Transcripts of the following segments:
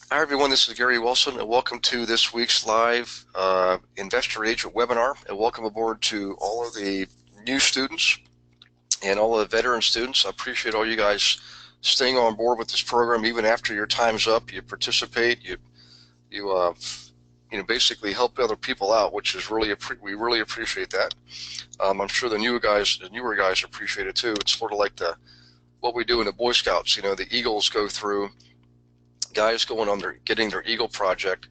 Hi everyone, this is Gary Wilson and welcome to this week's live Investor Agent webinar, and welcome aboard to all of the new students and all of the veteran students. I appreciate all you guys staying on board with this program even after your time's up. You participate, you basically help other people out, which is we really appreciate that. I'm sure the newer guys appreciate it too. It's sort of like what we do in the Boy Scouts. The Eagles go through, guys going on getting their Eagle project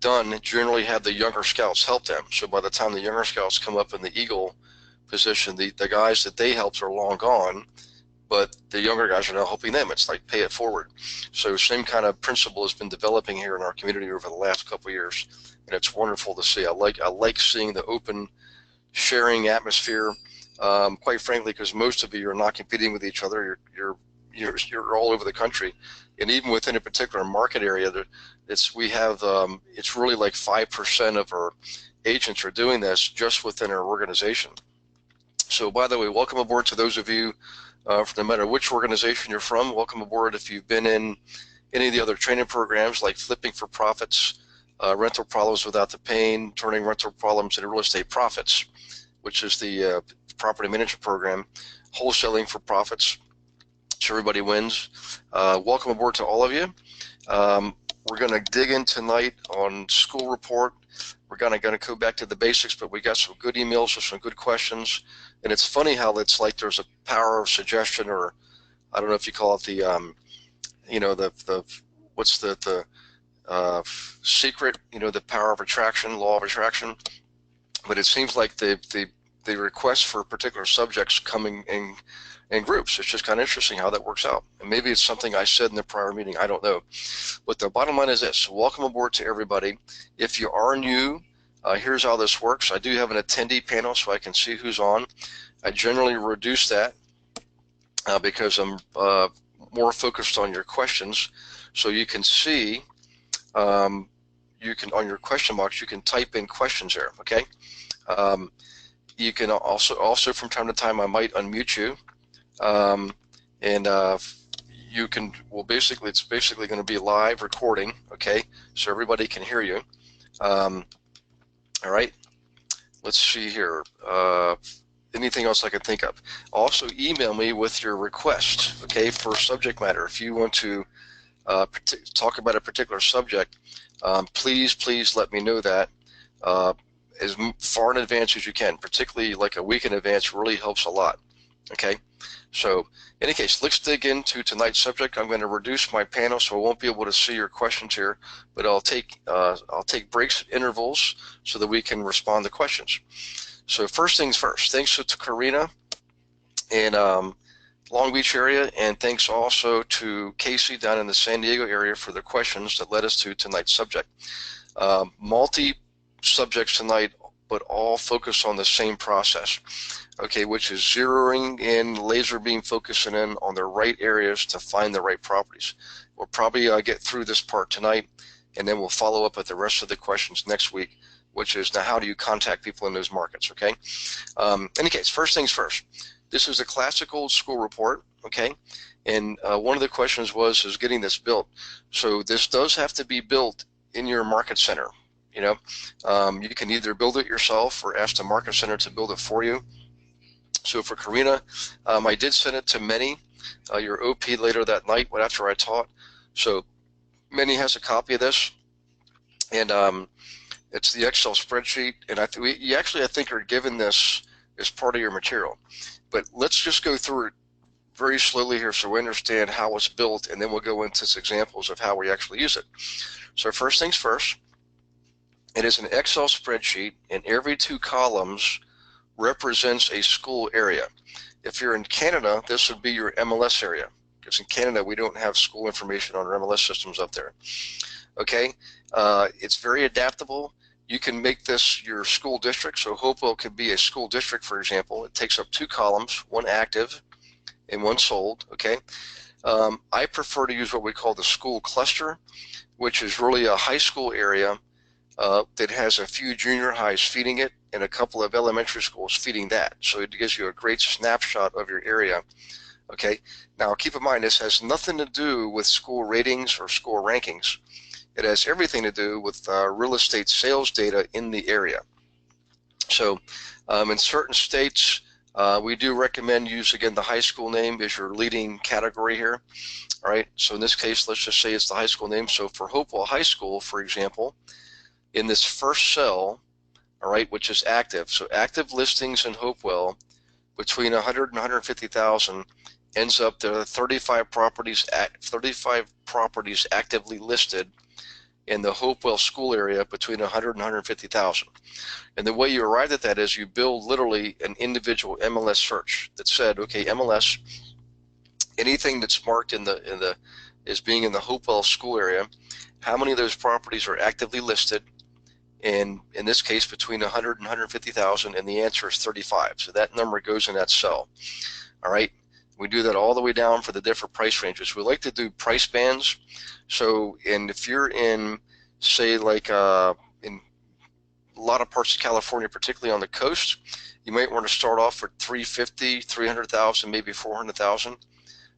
done generally have the younger scouts help them. So by the time the younger scouts come up in the Eagle position, the guys that they helped are long gone, but the younger guys are now helping them. It's like pay it forward. So same kind of principle has been developing here in our community over the last couple of years, and it's wonderful to see. I like seeing the open sharing atmosphere. Quite frankly, because most of you are not competing with each other. You're all over the country, and even within a particular market area, it's really like 5% of our agents are doing this just within our organization. So, by the way, welcome aboard to those of you, no matter which organization you're from. Welcome aboard if you've been in any of the other training programs like Flipping for Profits, Rental Problems Without the Pain, Turning Rental Problems into Real Estate Profits, which is the property management program, Wholesaling for Profits, so everybody wins. Welcome aboard to all of you. We're going to dig in tonight on school report. We're going to go back to the basics, but we got some good emails with some good questions. And it's funny how it's like there's a power of suggestion, or I don't know if you call it what's the secret, the power of attraction, law of attraction. But it seems like the requests for particular subjects coming in groups. It's just kind of interesting how that works out. And maybe it's something I said in the prior meeting, I don't know. But the bottom line is this: welcome aboard to everybody. If you are new, here's how this works. I do have an attendee panel so I can see who's on. I generally reduce that because I'm more focused on your questions. So you can see, on your question box, you can type in questions there, okay? You can also from time to time, I might unmute you. And you can, it's basically going to be live recording, okay? So everybody can hear you. All right, let's see here. Anything else I can think of? Also, email me with your request, okay, for subject matter. If you want to talk about a particular subject, please let me know that as far in advance as you can, particularly like a week in advance really helps a lot, okay? So in any case, let's dig into tonight's subject. I'm going to reduce my panel so I won't be able to see your questions here, but I'll take breaks, intervals, so that we can respond to questions. So first things first, thanks to Karina in Long Beach area, and thanks also to Casey down in the San Diego area for the questions that led us to tonight's subject. Multi-subjects tonight, but all focus on the same process, okay, which is zeroing in, laser beam focusing in on the right areas to find the right properties. We'll probably get through this part tonight, and then we'll follow up with the rest of the questions next week, which is now how do you contact people in those markets, okay? In any case, first things first. This is a classical school report, okay? And one of the questions is getting this built. So this does have to be built in your market center. You can either build it yourself or ask the market center to build it for you. So for Karina, I did send it to Many, your OP, later that night after I taught. So Many has a copy of this, and it's the Excel spreadsheet. And I think are given this as part of your material. But let's just go through it very slowly here so we understand how it's built, and then we'll go into some examples of how we actually use it. So first things first, it is an Excel spreadsheet, and every 2 columns represents a school area. If you're in Canada, this would be your MLS area, because in Canada we don't have school information on our MLS systems up there. Okay, it's very adaptable. You can make this your school district, so Hopewell could be a school district, for example. It takes up 2 columns, one active and one sold, okay? I prefer to use what we call the school cluster, which is really a high school area that has a few junior highs feeding it and a couple of elementary schools feeding that. So it gives you a great snapshot of your area Okay, now keep in mind this has nothing to do with school ratings or school rankings. It has everything to do with real estate sales data in the area. So in certain states, we do recommend use, again, the high school name is your leading category here. All right, so in this case, let's just say it's the high school name. So for Hopewell High School, for example, in this first cell, all right, which is active. So active listings in Hopewell between 100 and 150,000 ends up there are 35 properties actively listed in the Hopewell school area between 100 and 150,000. And the way you arrived at that is you build literally an individual MLS search that said, okay, MLS, anything that's marked as being in the Hopewell school area, how many of those properties are actively listed? And in this case, between 100 and 150,000, and the answer is 35. So that number goes in that cell. All right. We do that all the way down for the different price ranges. We like to do price bands. So, and if you're in, say, like in a lot of parts of California, particularly on the coast, you might want to start off with 350, 300,000, maybe 400,000.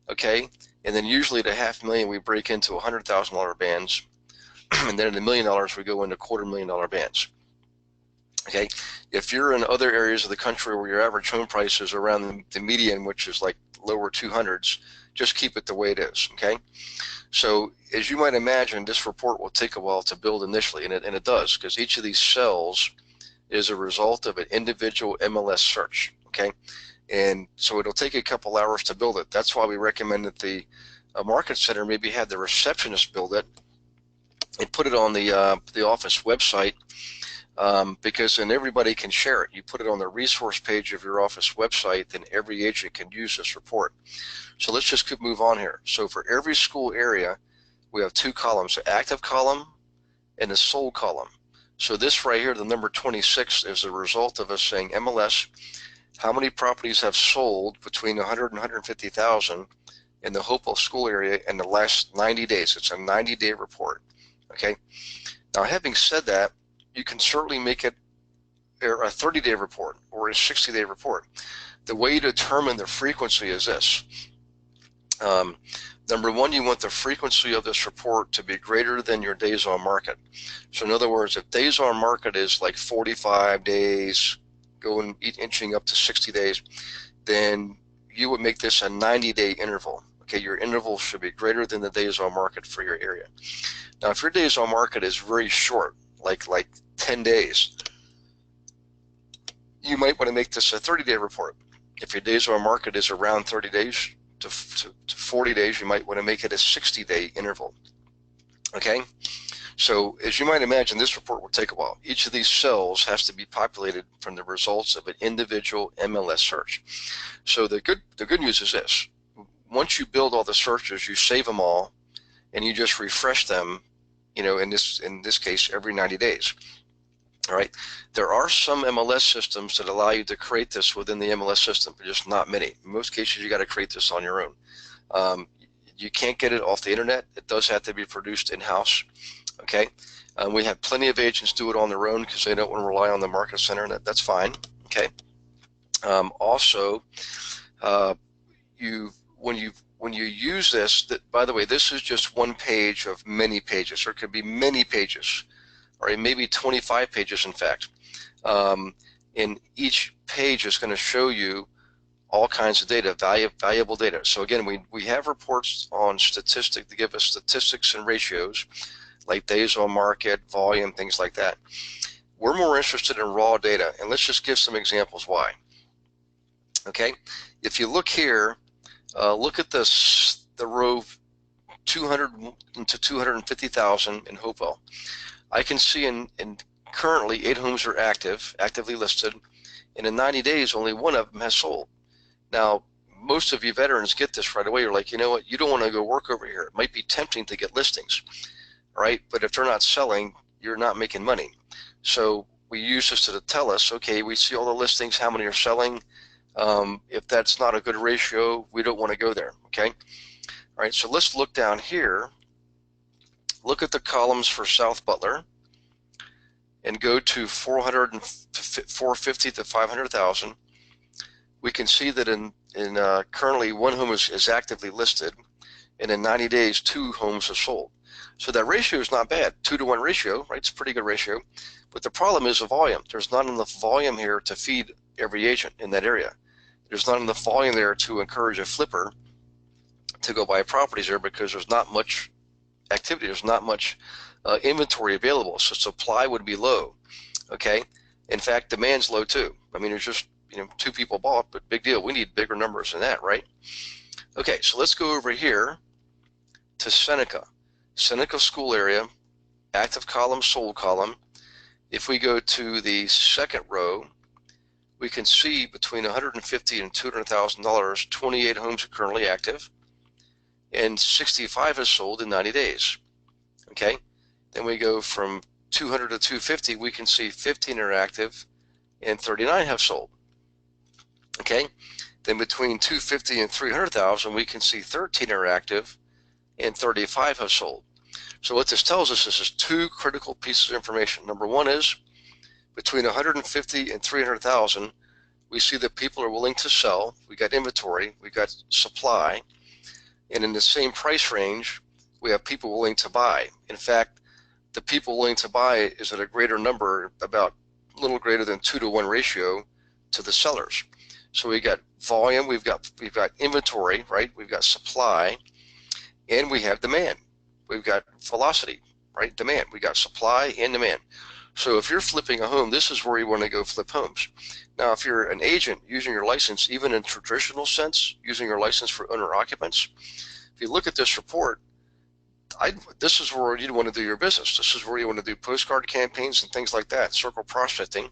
Okay. And then usually at $500,000, we break into $100,000 bands. And then at $1 million, we go into $250,000 bands. Okay, if you're in other areas of the country where your average home price is around the median, which is like lower 200s, just keep it the way it is. Okay, so as you might imagine, this report will take a while to build initially, and it does, because each of these cells is a result of an individual MLS search. Okay, and so it'll take a couple hours to build it. That's why we recommend that the market center maybe have the receptionist build it and put it on the office website, because then everybody can share it. You put it on the resource page of your office website, then every agent can use this report. So let's just move on here. So for every school area, we have two columns, the active column and the sold column. So this right here, the number 26, is a result of us saying MLS, how many properties have sold between 100 and 150,000 in the Hopewell school area in the last 90 days. It's a 90-day report. Okay. Now, having said that, you can certainly make it a 30-day report or a 60-day report. The way you determine the frequency is this. Number one, you want the frequency of this report to be greater than your days on market. So in other words, if days on market is like 45 days, going inching up to 60 days, then you would make this a 90-day interval. Okay, your interval should be greater than the days on market for your area. Now, if your days on market is very short, like 10 days, you might want to make this a 30-day report. If your days on market is around 30 days to 40 days, you might want to make it a 60-day interval. Okay, so as you might imagine, this report will take a while. Each of these cells has to be populated from the results of an individual MLS search. So the good news is this: once you build all the searches, you save them all, and you just refresh them, you know, in this case, every 90 days. All right. There are some MLS systems that allow you to create this within the MLS system, but just not many. In most cases, you got to create this on your own. You can't get it off the internet. It does have to be produced in-house. Okay. We have plenty of agents do it on their own because they don't want to rely on the market center, and that's fine. Okay. Also, when you use this, by the way, this is just one page of many pages. There could be many pages, or maybe 25 pages, in fact. And each page is going to show you all kinds of data, valuable data. So again, we have reports on statistics to give us statistics and ratios, like days on market, volume, things like that. We're more interested in raw data, and let's just give some examples why. Okay, if you look here, look at this, the row 200 to 250,000 in Hopewell. I can see in currently 8 homes are actively listed, and in 90 days, only one of them has sold. Now, most of you veterans get this right away. You're like, you know what, you don't want to go work over here. It might be tempting to get listings, right? But if they're not selling, you're not making money. So we use this to tell us, okay, we see all the listings, how many are selling. If that's not a good ratio, we don't want to go there, okay? All right, so let's look down here. Look at the columns for South Butler and go to 450 to 500,000. We can see that in currently one home is actively listed, and in 90 days, 2 homes have sold. So that ratio is not bad, 2-to-1 ratio, right? It's a pretty good ratio. But the problem is the volume. There's not enough volume here to feed every agent in that area. There's not enough volume there to encourage a flipper to go buy properties there because there's not much activity. There's not much inventory available. So supply would be low, okay? In fact, demand's low too. I mean, there's just, 2 people bought, but big deal. We need bigger numbers than that, right? Okay, so let's go over here to Seneca. Seneca school area, active column, sold column. If we go to the second row, we can see between $150,000 and $200,000, 28 homes are currently active, and 65 is sold in 90 days. Okay, then we go from 200 to 250, we can see 15 are active and 39 have sold. Okay, then between 250 and 300,000, we can see 13 are active and 35 have sold. So what this tells us is 2 critical pieces of information. Number one is between 150 and 300,000, we see that people are willing to sell. We got inventory, we got supply, and in the same price range, we have people willing to buy. In fact, the people willing to buy is at a greater number, about a little greater than 2-to-1 ratio to the sellers. So we got volume, we've got inventory, right? We've got supply, and we have demand. We've got velocity, right? Demand. We got supply and demand. So if you're flipping a home, this is where you want to go flip homes. Now, if you're an agent using your license, even in traditional sense, using your license for owner-occupants, if you look at this report, this is where you'd want to do your business. This is where you want to do postcard campaigns and things like that, circle prospecting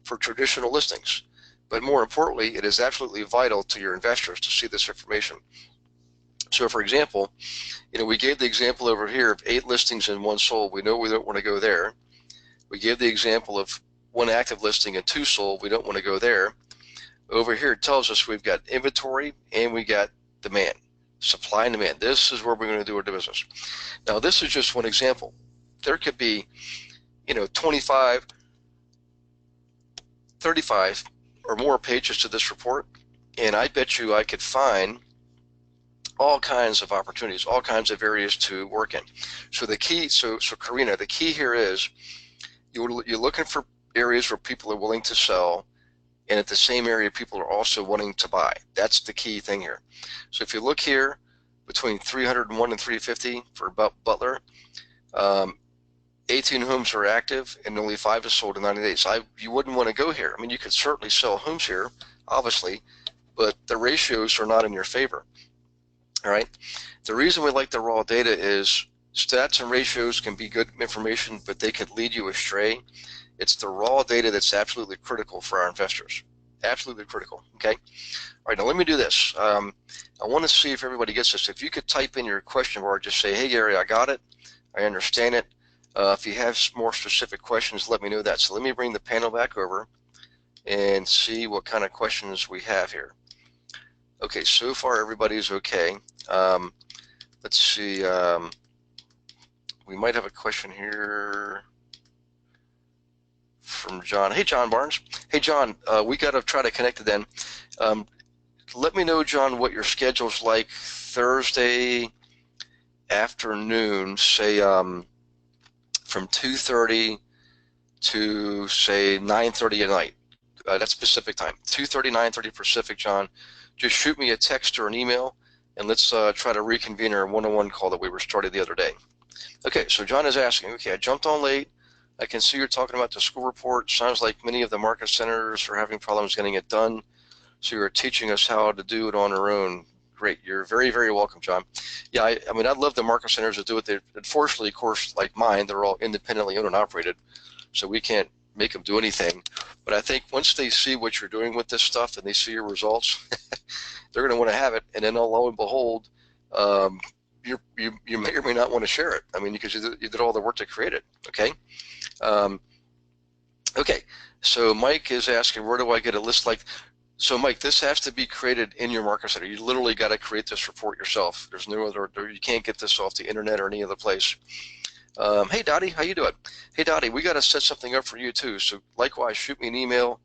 for traditional listings. But more importantly, it is absolutely vital to your investors to see this information. So for example, we gave the example over here of 8 listings and 1 sold. We know we don't want to go there. We gave the example of 1 active listing and 2 sold. We don't want to go there. Over here, it tells us we've got inventory and we got demand, supply and demand. This is where we're going to do our business. Now, this is just one example. There could be, 25, 35 or more pages to this report, and I bet you I could find all kinds of opportunities, all kinds of areas to work in. So the key, so Karina, the key here is you're looking for areas where people are willing to sell, and at the same area people are also wanting to buy. That's the key thing here. So if you look here between 301 and 350 for Butler, 18 homes are active and only 5 is sold in 90 days. You wouldn't want to go here. I mean, you could certainly sell homes here, obviously, but the ratios are not in your favor. All right. The reason we like the raw data is stats and ratios can be good information, but they could lead you astray. It's the raw data that's absolutely critical for our investors. Absolutely critical. Okay. All right. Now let me do this. I want to see if everybody gets this. If you could type in your question bar, just say, "Hey Gary, I got it. I understand it." If you have more specific questions, let me know that. So let me bring the panel back over and see what kind of questions we have here. Okay, so far everybody's okay. Let's see. We might have a question here from John. Hey, John Barnes. Hey, John, we got to try to connect it then. Let me know, John, what your schedule's like Thursday afternoon, say from 2:30 to, say, 9:30 at night. That's Pacific time. 2:30, 9:30 Pacific, John. Just shoot me a text or an email, and let's try to reconvene our one-on-one call that we were started the other day. Okay, so John is asking, okay, I jumped on late. I can see you're talking about the school report. Sounds like many of the market centers are having problems getting it done. So you're teaching us how to do it on our own. Great. You're very, very welcome, John. Yeah, I mean, I'd love the market centers to do it. Unfortunately, of course, like mine, they're all independently owned and operated, so we can't make them do anything. But I think once they see what you're doing with this stuff and they see your results, they're going to want to have it. And then, lo and behold, you may or may not want to share it. I mean, because you did all the work to create it. Okay. Okay. So Mike is asking, where do I get a list like? So Mike, this has to be created in your market center. You literally got to create this report yourself. There's no other. You can't get this off the internet or any other place. Hey Dottie, how you doing? Hey Dottie, we got to set something up for you too. So likewise, shoot me an email.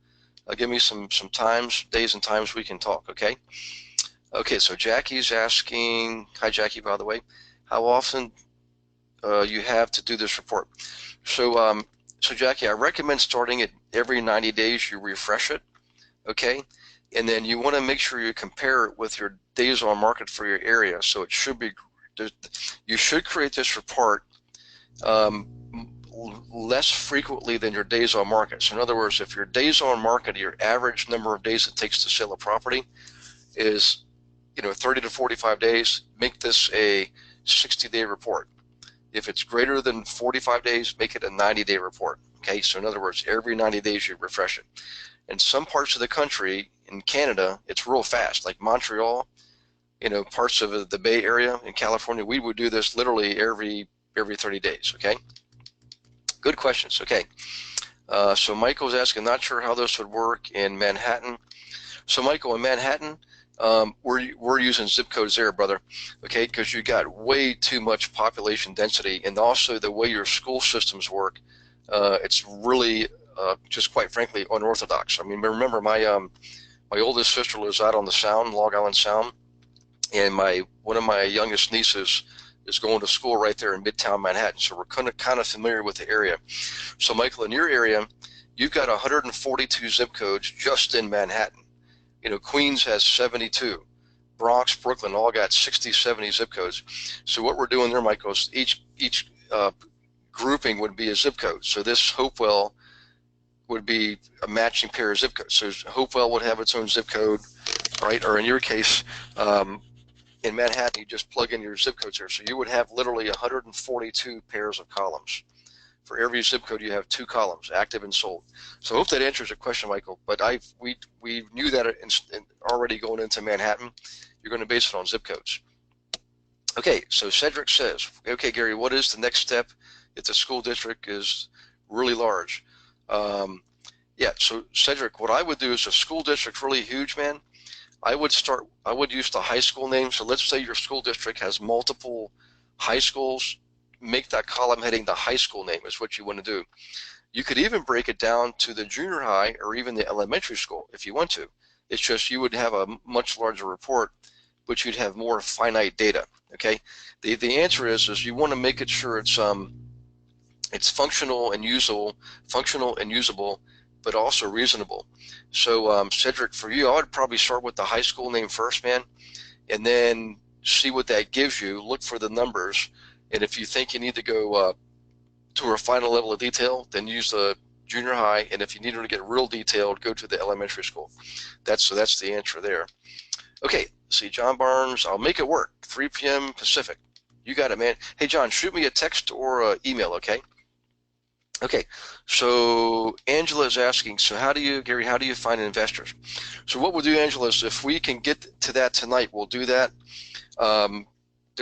Give me some times, days and times we can talk, okay? Okay, so Jackie's asking, hi Jackie, by the way, how often you have to do this report. So, so Jackie, I recommend starting it every 90 days, you refresh it, okay? And then you want to make sure you compare it with your days on market for your area. So it should be, you should create this report less frequently than your days on market. So in other words, if your days on market, your average number of days it takes to sell a property is 30 to 45 days, make this a 60-day report. If it's greater than 45 days, make it a 90-day report. Okay, so in other words, every 90 days you refresh it. In some parts of the country, in Canada, it's real fast, like Montreal, parts of the Bay Area in California, we would do this literally every 30 days, okay? Good questions, okay. So Michael's asking, not sure how this would work in Manhattan. So Michael, in Manhattan, we're using zip codes there, brother, okay, because you got way too much population density, and also the way your school systems work, it's really just quite frankly unorthodox. I mean, remember my oldest sister lives out on the Sound, Long Island Sound, and one of my youngest nieces is going to school right there in Midtown Manhattan, so we're kind of familiar with the area. So Michael, in your area, you've got 142 zip codes just in Manhattan. Queens has 72. Bronx, Brooklyn, all got 60, 70 zip codes. So what we're doing there, Michael, is each grouping would be a zip code. So this Hopewell would be a matching pair of zip codes. So Hopewell would have its own zip code, right? Or in your case, in Manhattan, you just plug in your zip codes here. So you would have literally 142 pairs of columns. For every zip code, you have 2 columns, active and sold. So I hope that answers your question, Michael. But we knew that already going into Manhattan, you're going to base it on zip codes. Okay, so Cedric says, okay, Gary, what is the next step if the school district is really large? Yeah, so Cedric, what I would do is if school district's really huge, man, I would use the high school name. So let's say your school district has multiple high schools. Make that column heading the high school name is what you want to do. You could even break it down to the junior high or even the elementary school if you want to. It's just you would have a much larger report, but you'd have more finite data. Okay. The answer is you want to make it sure it's functional and usable, but also reasonable. So Cedric, for you, I would probably start with the high school name first, man, and then see what that gives you. Look for the numbers. And if you think you need to go to a final level of detail, then use the junior high. And if you need to get real detailed, go to the elementary school. So that's the answer there. Okay, see, John Barnes, I'll make it work. 3 p.m. Pacific. You got it, man. Hey, John, shoot me a text or email, okay? Okay, so Angela is asking, so Gary, how do you find investors? So what we'll do, Angela, is if we can get to that tonight, we'll do that.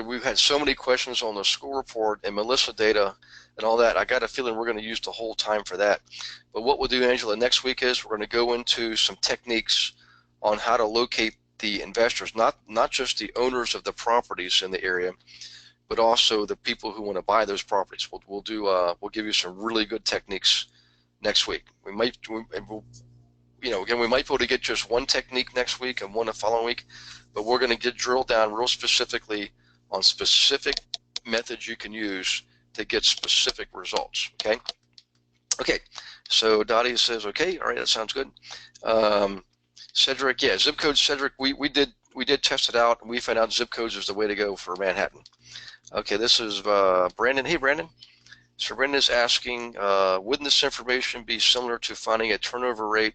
We've had so many questions on the school report and Melissa data and all that. I got a feeling we're going to use the whole time for that. But what we'll do, Angela, next week is we're going to go into some techniques on how to locate the investors, not just the owners of the properties in the area, but also the people who want to buy those properties. We'll give you some really good techniques next week. We might be able to get just one technique next week and one the following week, but we're going to get drilled down real specifically on specific methods you can use to get specific results. Okay, so Dottie says, okay, all right, that sounds good. Cedric, yeah, zip codes, Cedric, we did test it out, and we found out zip codes is the way to go for Manhattan. Okay, this is Brandon. Hey, Brandon. So Brandon is asking, wouldn't this information be similar to finding a turnover rate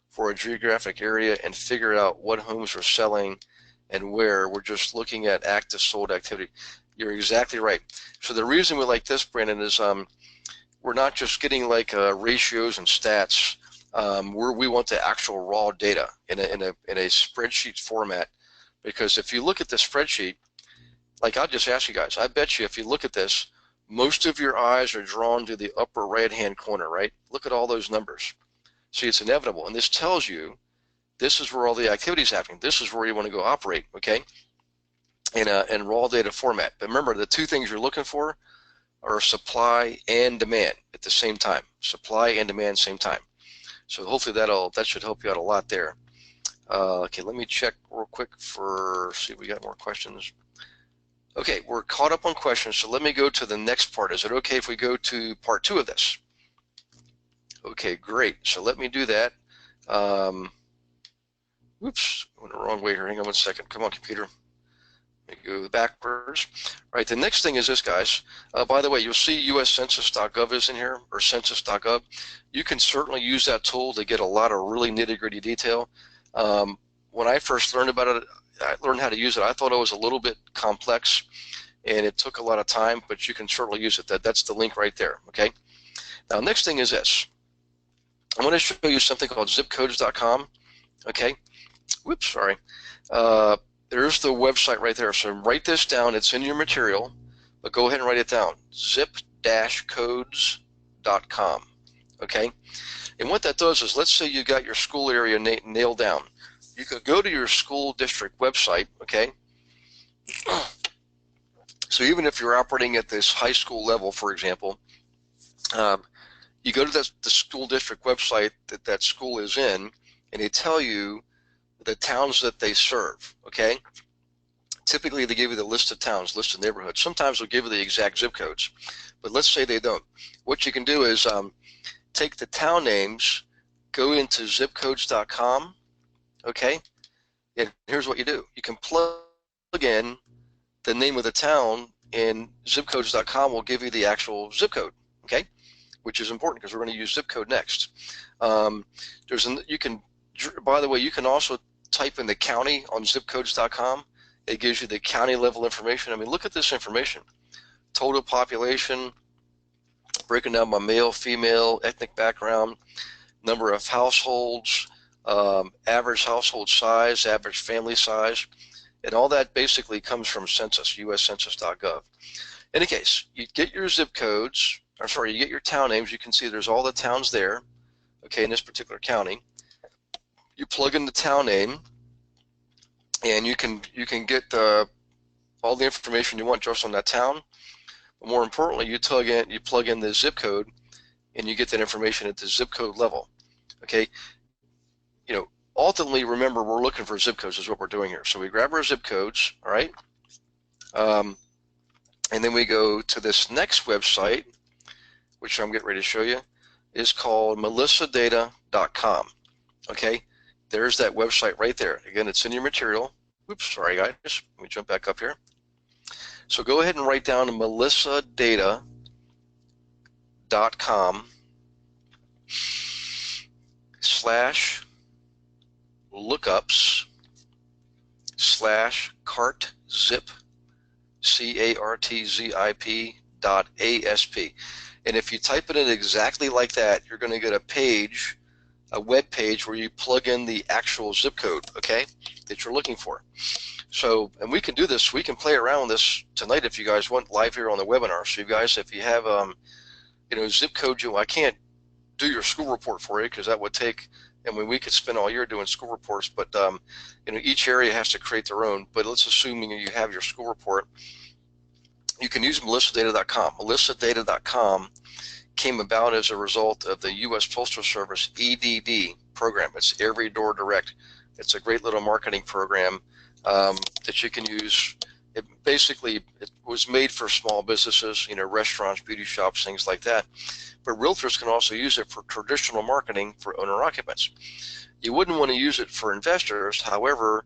for a geographic area and figure out what homes are selling and where? We're just looking at active sold activity. You're exactly right. So the reason we like this, Brandon, is we're not just getting like ratios and stats. We want the actual raw data in a spreadsheet format, because if you look at the spreadsheet, like I'll just ask you guys, I bet you if you look at this, most of your eyes are drawn to the upper right-hand corner, right? Look at all those numbers. See, it's inevitable, and this tells you this is where all the activity is happening. This is where you want to go operate, okay, in raw data format. But remember, the two things you're looking for are supply and demand at the same time. Supply and demand same time. So hopefully that should help you out a lot there. Okay, let me check real quick see if we got more questions. Okay, we're caught up on questions, so let me go to the next part. Is it okay if we go to part 2 of this? Okay, great. So let me do that. Oops, I went the wrong way here. Hang on one second. Come on, computer. Let me go backwards. All right, the next thing is this, guys. By the way, you'll see US Census.gov is in here, or Census.gov. You can certainly use that tool to get a lot of really nitty-gritty detail. When I first learned about it, I learned how to use it. I thought it was a little bit complex, and it took a lot of time, but you can certainly use it. That's the link right there, okay? Now, next thing is this. I'm going to show you something called zipcodes.com, okay? Whoops, sorry. There's the website right there. So write this down. It's in your material, but go ahead and write it down. zip-codes.com, okay? And what that does is, let's say you got your school area nailed down. You could go to your school district website, okay? So even if you're operating at this high school level, for example, you go to the school district website that school is in, and they tell you the towns that they serve, okay? Typically, they give you the list of towns, list of neighborhoods. Sometimes they'll give you the exact zip codes, but let's say they don't. What you can do is take the town names, go into zipcodes.com, okay? And here's what you do. You can plug in the name of the town, and zipcodes.com will give you the actual zip code, okay? Which is important because we're going to use zip code next. By the way, you can also type in the county on zipcodes.com. It gives you the county level information. I mean, look at this information. Total population, breaking down by male, female, ethnic background, number of households, average household size, average family size, and all that basically comes from Census, uscensus.gov. In any case, you get your zip codes, you get your town names. You can see there's all the towns there, okay, in this particular county. You plug in the town name, and you can get all the information you want just on that town. But more importantly, you plug in the zip code, and you get that information at the zip code level. Okay, ultimately, remember, we're looking for zip codes is what we're doing here. So we grab our zip codes, all right, and then we go to this next website, which I'm getting ready to show you, is called melissadata.com. Okay, there's that website right there. Again, it's in your material. Oops, sorry guys. Let me jump back up here. So go ahead and write down melissadata.com/lookups/cartzip, CARTZIP.ASP. And if you type it in exactly like that, you're going to get a web page where you plug in the actual zip code, okay, that you're looking for. So, and we can do this, we can play around with this tonight if you guys want, live here on the webinar. So you guys, if you have, zip code, I can't do your school report for you because that would take, we could spend all year doing school reports, but each area has to create their own. But let's assume you have your school report. You can use melissadata.com. Melissadata.com came about as a result of the U.S. Postal Service EDD program. It's Every Door Direct. It's a great little marketing program that you can use. It was made for small businesses, restaurants, beauty shops, things like that. But realtors can also use it for traditional marketing for owner occupants. You wouldn't want to use it for investors. However,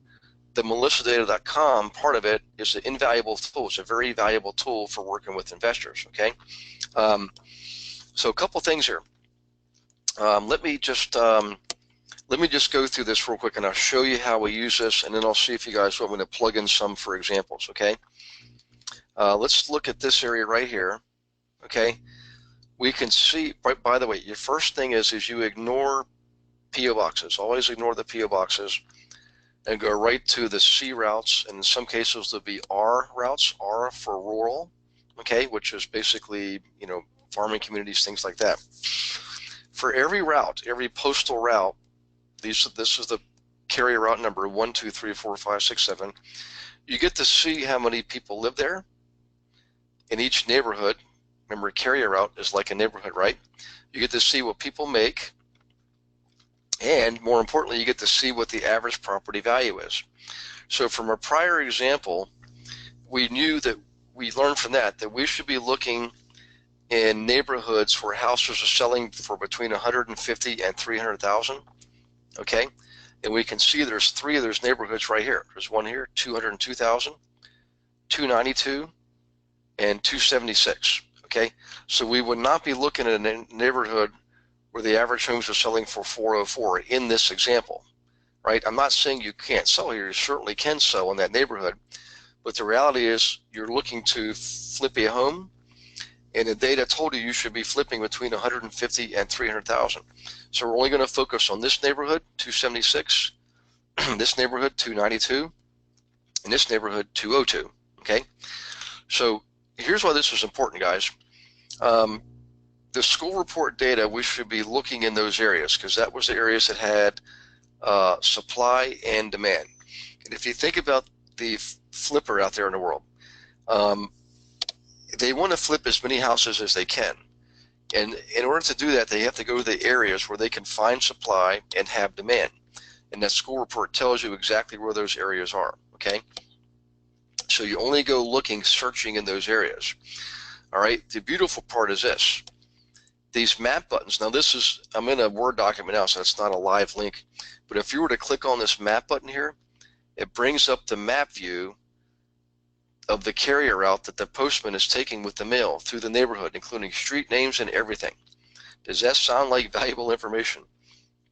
the melissadata.com part of it is an invaluable tool. It's a very valuable tool for working with investors, okay? So a couple things here. Let me just go through this real quick, and I'll show you how we use this, and then I'll see if you guys want me to plug in some for examples, okay? Let's look at this area right here, okay? We can see, by the way, your first thing is you ignore P.O. boxes. Always ignore the P.O. boxes and go right to the C routes, and in some cases there'll be R routes, R for rural, okay, which is basically, farming communities, things like that. For every route, every postal route, this is the carrier route number 1, 2, 3, 4, 5, 6, 7. You get to see how many people live there in each neighborhood. Remember, a carrier route is like a neighborhood, right? You get to see what people make, And more importantly, you get to see what the average property value is. So from a prior example, we knew that we learned from that we should be looking in neighborhoods where houses are selling for between 150 and 300,000. Okay, and we can see there's three of those neighborhoods right here. There's one here, 202,000, 292, and 276. Okay, so we would not be looking at a neighborhood where the average homes are selling for 404 in this example, right? I'm not saying you can't sell here. You certainly can sell in that neighborhood, but the reality is you're looking to flip a home, and the data told you should be flipping between 150 and 300,000. So we're only going to focus on this neighborhood, 276, this neighborhood, 292, and this neighborhood, 202. Okay, so here's why this is important, guys. The school report data, we should be looking in those areas because that was the areas that had supply and demand. And if you think about the flipper out there in the world, they want to flip as many houses as they can. And in order to do that, they have to go to the areas where they can find supply and have demand. And that school report tells you exactly where those areas are, okay? So you only go looking, searching in those areas. All right, the beautiful part is this. These map buttons, now this is, I'm in a Word document now, so it's not a live link, but if you were to click on this map button here, it brings up the map view of the carrier route that the postman is taking with the mail through the neighborhood, including street names and everything. Does that sound like valuable information?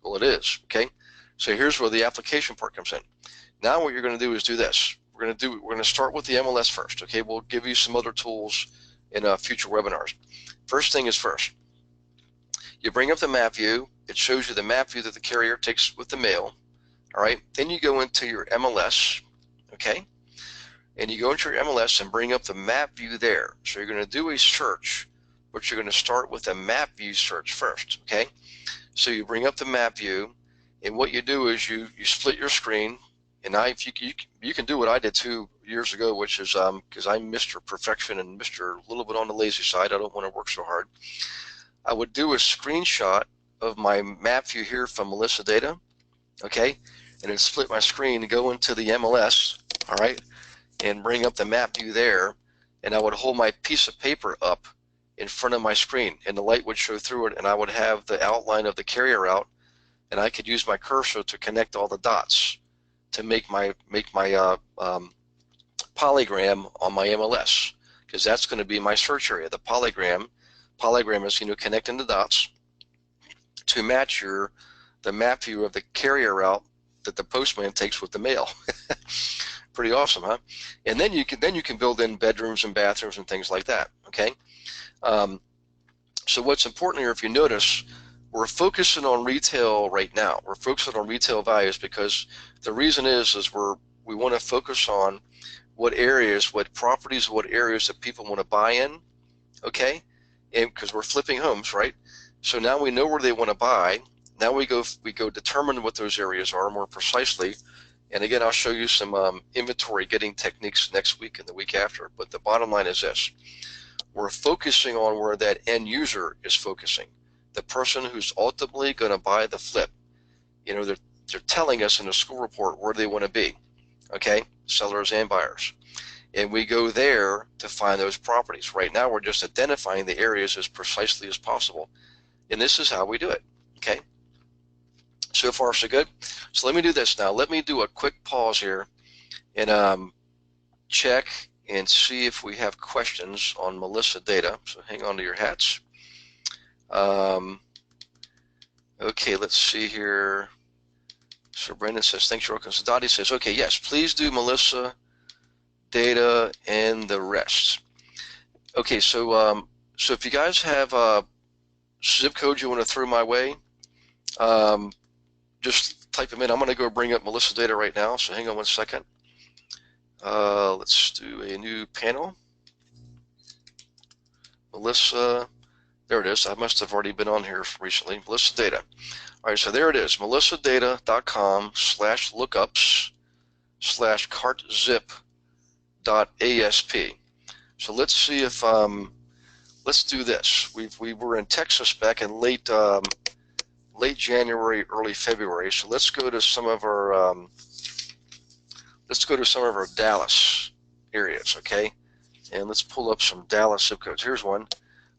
Well, it is, okay? So here's where the application part comes in. Now what you're going to do is do this. We're going to start with the MLS first, okay? We'll give you some other tools in future webinars. First thing is first. You bring up the map view. It shows you the map view that the carrier takes with the mail, all right? Then you go into your MLS, okay? And you go into your MLS and bring up the map view there. So you're going to do a search, but you're going to start with a map view search first, okay? So you bring up the map view, and what you do is you split your screen, and if you can do what I did 2 years ago, which is because I'm Mr. Perfection and Mr. a little bit on the lazy side. I don't want to work so hard. I would do a screenshot of my map view here from Melissa Data, okay? And then split my screen, go into the MLS, all right? And bring up the map view there, and I would hold my piece of paper up in front of my screen, and the light would show through it, and I would have the outline of the carrier route, and I could use my cursor to connect all the dots to make my polygram on my MLS, because that's going to be my search area. The polygram is connecting the dots to match the map view of the carrier route that the postman takes with the mail. Pretty awesome, huh? And then you can build in bedrooms and bathrooms and things like that, okay? So what's important here, if you notice, we're focusing on retail right now. We're focusing on retail values because the reason is we want to focus on what areas, what properties, what areas that people want to buy in, okay? And because we're flipping homes, right? So now we know where they want to buy. Now we go determine what those areas are more precisely. And again, I'll show you some inventory getting techniques next week and the week after. But the bottom line is this. We're focusing on where that end user is focusing. The person who's ultimately going to buy the flip. They're telling us in the school report where they want to be, okay? Sellers and buyers. And we go there to find those properties. Right now, we're just identifying the areas as precisely as possible. And this is how we do it, okay? So far, so good. So let me do this now. Let me do a quick pause here and check and see if we have questions on Melissa Data. So hang on to your hats. Okay, let's see here. So Brandon says, thanks, you're welcome. So Dottie says, okay, yes, please do Melissa Data and the rest. Okay, so if you guys have zip codes you want to throw my way, just type them in. I'm going to go bring up Melissa Data right now, so hang on one second. Let's do a new panel. Melissa, there it is. I must have already been on here recently. Melissa Data. All right, so there it is, melissadata.com/lookups/cartzip.asp. So let's see if let's do this. We were in Texas back in late late January, early February. So let's go to some of our Dallas areas, okay? And let's pull up some Dallas zip codes. Here's one,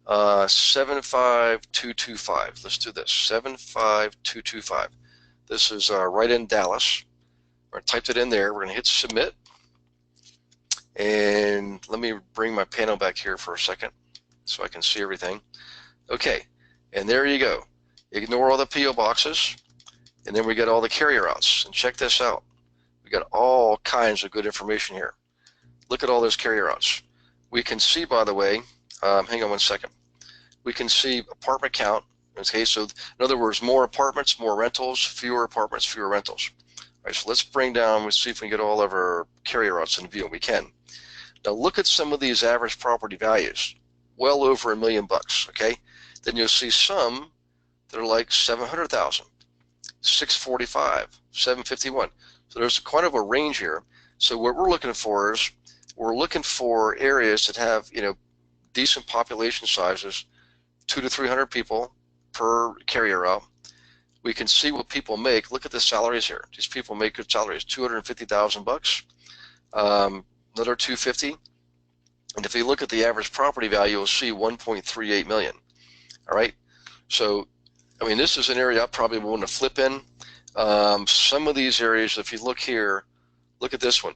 75225. Let's do this, 75225. This is right in Dallas. I typed it in there. We're going to hit submit. And let me bring my panel back here for a second so I can see everything. Okay, and there you go. Ignore all the P.O. boxes, and then we got all the carrier routes. And check this out. We got all kinds of good information here. Look at all those carrier routes. We can see, by the way, hang on one second. We can see apartment count. Okay, so in other words, more apartments, more rentals, fewer apartments, fewer rentals. All right, so let's bring down, let's see if we can get all of our carrier routes in view. We can. Now look at some of these average property values, well over $1 million, okay? Then you'll see some that are like 700,000, 645, 751. So there's quite of a range here. So what we're looking for is, we're looking for areas that have, you know, decent population sizes, 200 to 300 people per carrier route. We can see what people make. Look at the salaries here. These people make good salaries, $250,000, another 250. And if you look at the average property value, you'll see 1.38 million. All right. So, I mean, this is an area I probably want to flip in. Some of these areas, if you look here, look at this one.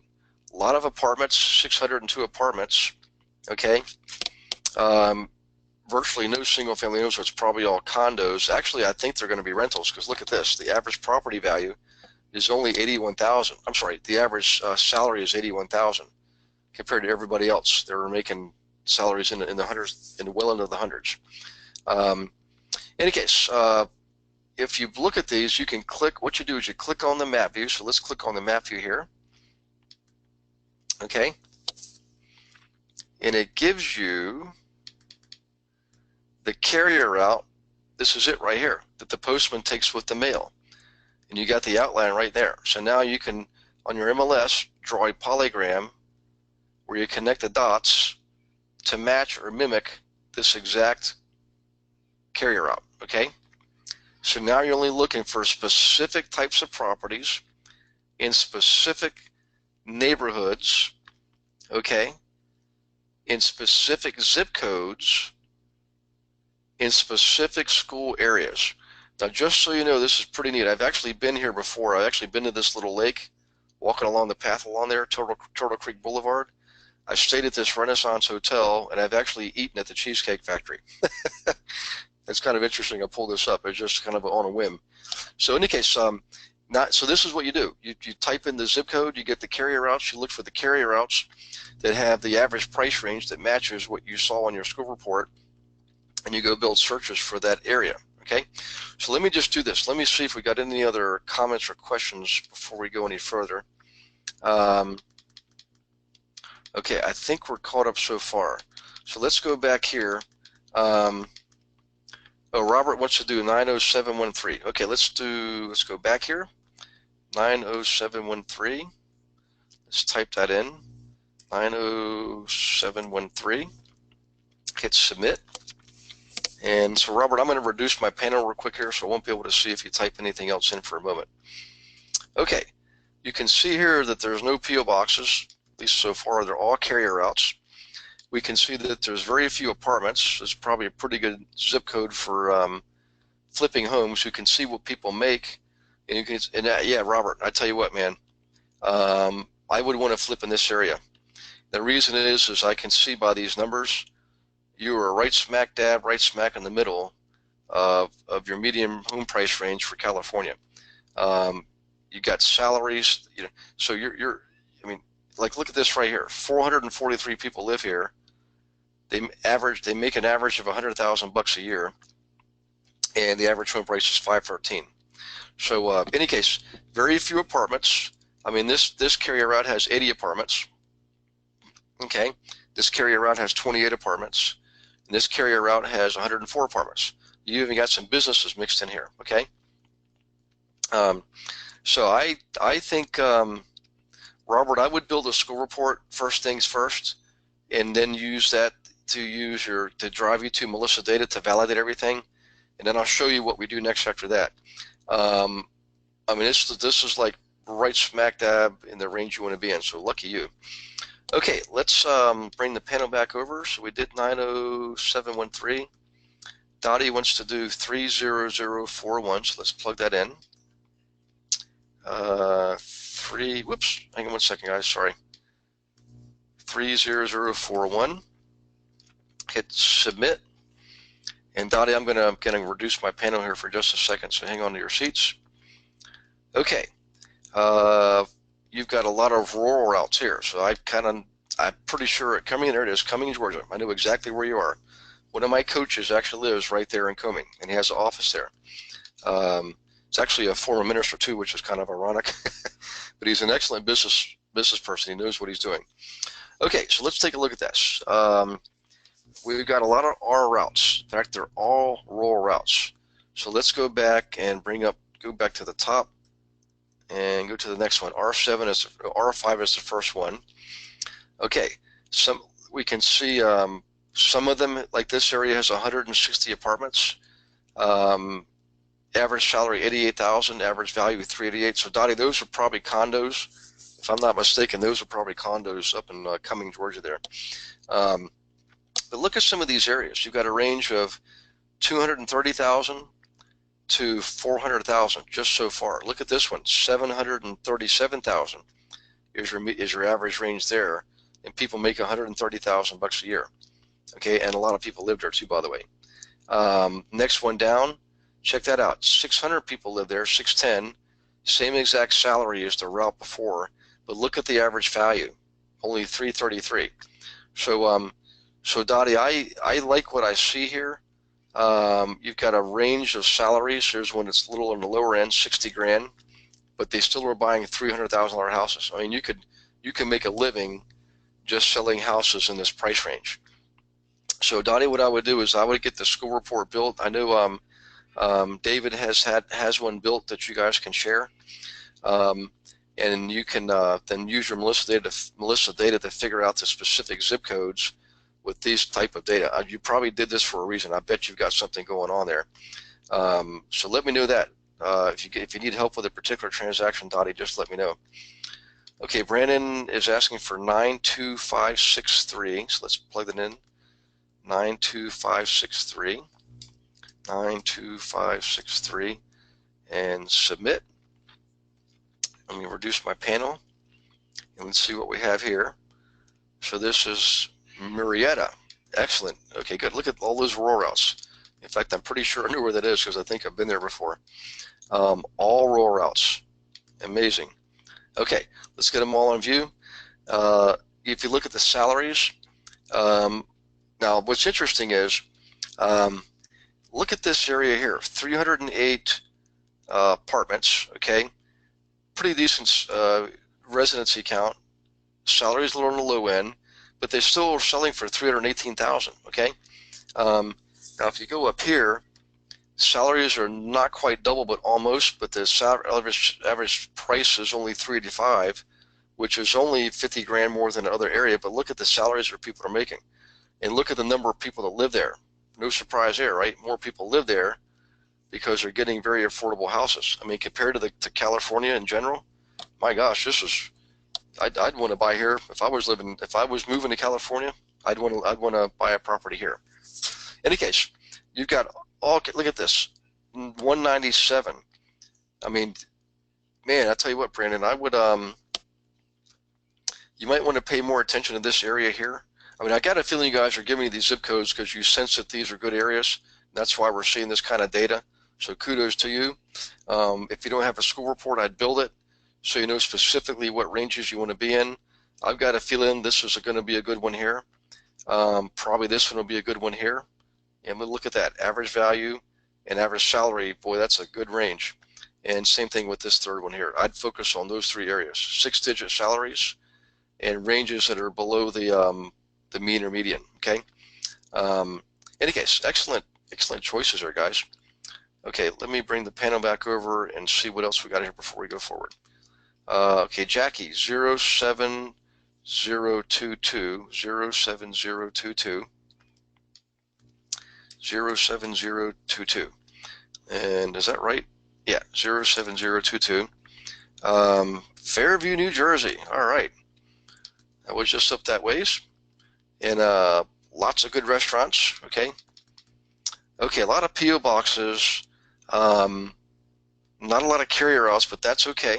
A lot of apartments, 602 apartments. Okay. Virtually no single family homes, so it's probably all condos. Actually, I think they're going to be rentals, because look at this. The average property value is only 81,000. I'm sorry, the average salary is 81,000 compared to everybody else. They're making salaries in the hundreds, well into the hundreds. In any case, if you look at these, you can click. What you do is you click on the map view. So let's click on the map view here. Okay, and it gives you the carrier route. This is it right here that the postman takes with the mail, and you got the outline right there. So now you can, on your MLS, draw a polygram where you connect the dots to match or mimic this exact carrier route. Okay, so now you're only looking for specific types of properties in specific neighborhoods, okay, in specific zip codes, in specific school areas. Now, just so you know, this is pretty neat. I've actually been here before. I've actually been to this little lake, walking along the path along there, Turtle Creek Boulevard. I stayed at this Renaissance hotel, and I've actually eaten at the Cheesecake Factory. It's kind of interesting. I pulled this up. It's just kind of on a whim. So in any case, so this is what you do. You type in the zip code, you get the carrier routes, you look for the carrier routes that have the average price range that matches what you saw on your school report, and you go build searches for that area. Okay, so let me just do this. Let me see if we got any other comments or questions before we go any further. Okay, I think we're caught up so far. So let's go back here. Oh, Robert wants to do 90713. Okay, let's go back here. 90713. Let's type that in. 90713. Hit submit. And so, Robert, I'm going to reduce my panel real quick here, so I won't be able to see if you type anything else in for a moment. Okay, you can see here that there's no P.O. boxes, at least so far. They're all carrier routes. We can see that there's very few apartments. It's probably a pretty good zip code for flipping homes. You can see what people make, and you can. Yeah, Robert, I tell you what, man, I would want to flip in this area. The reason is I can see by these numbers, you are right smack dab, right smack in the middle of your median home price range for California. You got salaries, you know, so you're. I mean, like, look at this right here. 443 people live here. They make an average of $100,000 a year, and the average home price is $513. So in any case, very few apartments. I mean, this carrier route has 80 apartments. Okay, this carrier route has 28 apartments, and this carrier route has 104 apartments. You even got some businesses mixed in here. Okay, so I think, Robert, I would build a school report first things first, and then use that to drive you to Melissa data to validate everything, and then I'll show you what we do next after that. I mean, this is like right smack dab in the range you want to be in, so lucky you. Okay, let's bring the panel back over. So we did 90713. Dottie wants to do 30041, so let's plug that in. Whoops, hang on one second, guys, sorry. 30041. Hit submit. And Dottie, I'm gonna reduce my panel here for just a second, so hang on to your seats. Okay, you've got a lot of rural routes here, so I'm pretty sure coming in, there it is, Cumming, Georgia. I know exactly where you are. One of my coaches actually lives right there in Cumming, and he has an office there. It's actually a former minister too, which is kind of ironic, but he's an excellent business person. He knows what he's doing. Okay, so let's take a look at this. We've got a lot of R routes. In fact, they're all rural routes. So let's go back and go back to the top and go to the next one. R5 is the first one. Okay, we can see some of them, like this area has 160 apartments. Average salary 88,000, average value 388. So Dottie, those are probably condos. If I'm not mistaken, those are probably condos up in Cumming, Georgia there. But look at some of these areas. You've got a range of 230,000 to 400,000 just so far. Look at this one, 737,000 is your average range there, and people make 130,000 bucks a year. Okay, and a lot of people live there too, by the way. Next one down, check that out. 600 people live there, 610, same exact salary as the route before, but look at the average value, only 333. So Dottie, I like what I see here. You've got a range of salaries. Here's one that's a little on the lower end, 60 grand, but they still are buying $300,000 houses. I mean, you can make a living just selling houses in this price range. So Dottie, what I would do is I would get the school report built. I know David has one built that you guys can share, and you can then use your Melissa data to figure out the specific zip codes with these type of data. You probably did this for a reason. I bet you've got something going on there. So let me know that. If you need help with a particular transaction, Dottie, just let me know. Okay, Brandon is asking for 92563. So let's plug that in. 92563. 92563 and submit. Let me reduce my panel and let's see what we have here. So this is Murrieta. Excellent. Okay, good. Look at all those rural routes. In fact, I'm pretty sure I know where that is because I think I've been there before. All rural routes. Amazing. Okay, let's get them all on view. If you look at the salaries, now what's interesting is, look at this area here, 308 apartments, okay? Pretty decent residency count. Salaries a little on the low end, but they still are selling for 318,000, okay? Now if you go up here, salaries are not quite double, but almost, but the average price is only 385, which is only 50 grand more than another area, but look at the salaries that people are making. And look at the number of people that live there. No surprise there, right? More people live there because they're getting very affordable houses. I mean, compared to California in general, my gosh, I'd want to buy here if I was moving to California. I'd want to buy a property here. In any case, you've got look at this, 197. I mean, man, I tell you what, Brandon, I would you might want to pay more attention to this area here. I mean, I got a feeling you guys are giving me these zip codes because you sense that these are good areas. That's why we're seeing this kind of data. So kudos to you. If you don't have a school report, I'd build it so you know specifically what ranges you want to be in. I've got a feeling this is going to be a good one here. Probably this one will be a good one here. And we'll look at that average value and average salary. Boy, that's a good range. And same thing with this third one here. I'd focus on those three areas: 6-digit salaries and ranges that are below the mean or median. Okay. In any case, excellent choices there, guys. Okay, let me bring the panel back over and see what else we got here before we go forward. Okay, Jackie, 07022, 07022, 07022. And is that right? Yeah, 07022. Fairview, New Jersey. All right. I was just up that ways. And lots of good restaurants. Okay. Okay, a lot of P.O. boxes. Not a lot of carrier outs, but that's okay.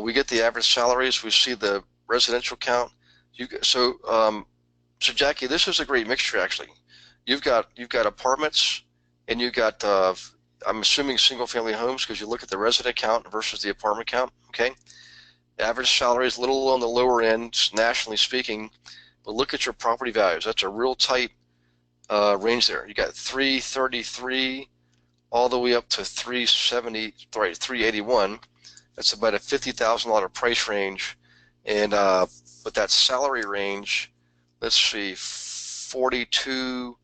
We get the average salaries. We see the residential count. So Jackie, this is a great mixture actually. You've got apartments, and you've got I'm assuming single family homes because you look at the resident count versus the apartment count. Okay, average salary is a little on the lower end nationally speaking, but look at your property values. That's a real tight range there. You got 333 all the way up to 370, right, 381. That's about a $50,000 price range, and but that salary range, let's see, 42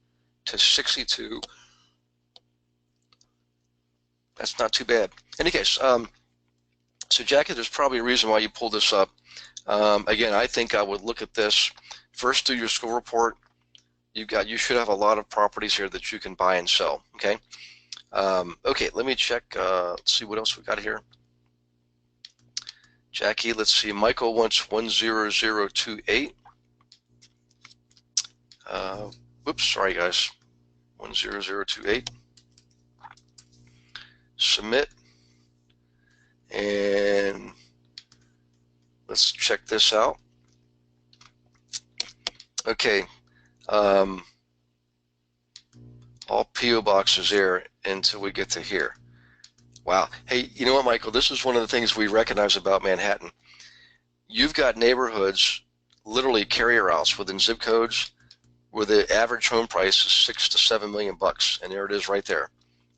to 62. That's not too bad. In any case, so Jackie, there's probably a reason why you pulled this up. Again, I think I would look at this first. Do your school report. You should have a lot of properties here that you can buy and sell. Okay. Okay, let me check. Let's see what else we got here. Jackie, let's see. Michael wants 10028. Whoops, sorry guys. 10028. Submit. And let's check this out. Okay. All P.O. boxes there until we get to here. Wow. Hey, you know what, Michael? This is one of the things we recognize about Manhattan. You've got neighborhoods, literally carrier outs within zip codes, where the average home price is $6 to $7 million bucks, and there it is right there.